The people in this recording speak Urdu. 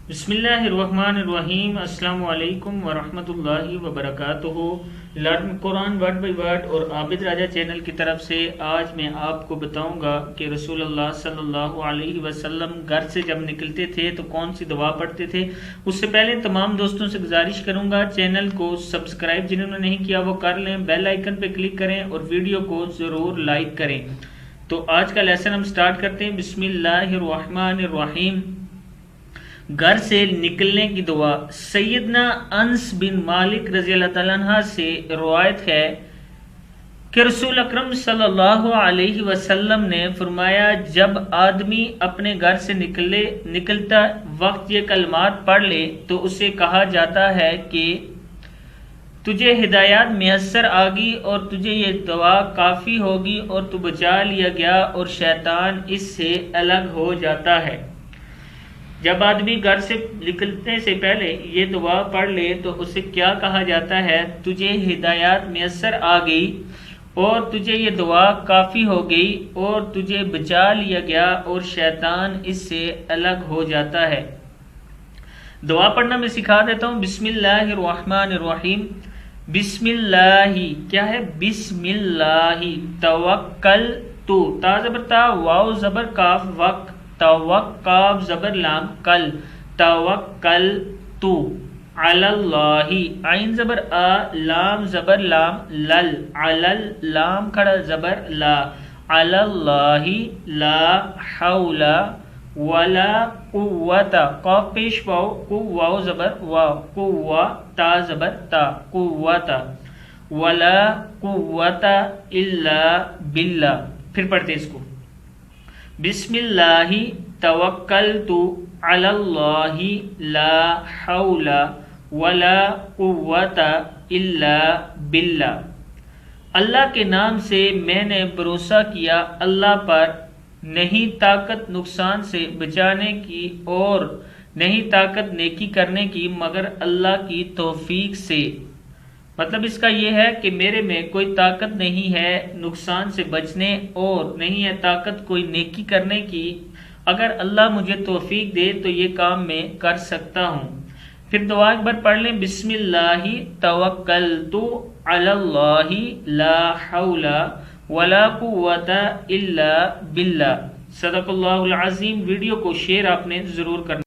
بسم اللہ الرحمن الرحیم۔ السلام علیکم ورحمۃ اللہ وبرکاتہ۔ Learn Quran word by word اور عابد راجہ چینل کی طرف سے آج میں آپ کو بتاؤں گا کہ رسول اللہ صلی اللہ علیہ وسلم گھر سے جب نکلتے تھے تو کون سی دعا پڑھتے تھے۔ اس سے پہلے تمام دوستوں سے گزارش کروں گا چینل کو سبسکرائب جنہوں نے نہیں کیا وہ کر لیں، بیل آئیکن پہ کلک کریں اور ویڈیو کو ضرور لائک کریں۔ تو آج کا لیسن ہم سٹارٹ کرتے ہیں۔ بسم اللہ الرحمن الرحیم۔ گھر سے نکلنے کی دعا۔ سیدنا انس بن مالک رضی اللہ تعالیٰ عنہ سے روایت ہے کہ رسول اکرم صلی اللہ علیہ وسلم نے فرمایا، جب آدمی اپنے گھر سے نکلتا وقت یہ کلمات پڑھ لے تو اسے کہا جاتا ہے کہ تجھے ہدایات میسر آگی اور تجھے یہ دعا کافی ہوگی اور تو بچا لیا گیا اور شیطان اس سے الگ ہو جاتا ہے۔ جب آدمی گھر سے نکلنے سے پہلے یہ دعا پڑھ لے تو اسے کیا کہا جاتا ہے؟ تجھے ہدایات میسر آ گئی اور تجھے یہ دعا کافی ہو گئی اور تجھے بچا لیا گیا اور شیطان اس سے الگ ہو جاتا ہے۔ دعا پڑھنا میں سکھا دیتا ہوں۔ بسم اللہ الرحمن الرحیم۔ بسم اللہ کیا ہے؟ بسم اللہ توکل تو، تا زبر تا، واو زبر کاف، وق توکاب زبر لام، کل توکل تو، علی اللہ عین زبر آ، لام زبر لام، لل علل لام کھڑا زبر لا، علی اللہ لا حول ولا قوت، قاف پیش واو، کو واو زبر واو، قوہ تا زبر تا، قوت ولا قوت الا باللہ۔ پھر پڑھتے اس کو۔ بسم اللہ توکلت علی اللہ لا حول ولا قوت الا باللہ۔ اللہ کے نام سے میں نے بھروسہ کیا، اللہ پر نہیں طاقت نقصان سے بچانے کی اور نہیں طاقت نیکی کرنے کی مگر اللہ کی توفیق سے۔ مطلب اس کا یہ ہے کہ میرے میں کوئی طاقت نہیں ہے نقصان سے بچنے اور نہیں ہے طاقت کوئی نیکی کرنے کی، اگر اللہ مجھے توفیق دے تو یہ کام میں کر سکتا ہوں۔ پھر دعا ایک بار پڑھ لیں۔ بسم اللہ توکلت علی اللہ لا حول ولا قوت الا باللہ۔ صدق اللہ العظیم۔ ویڈیو کو شیئر آپ نے ضرور کرنا۔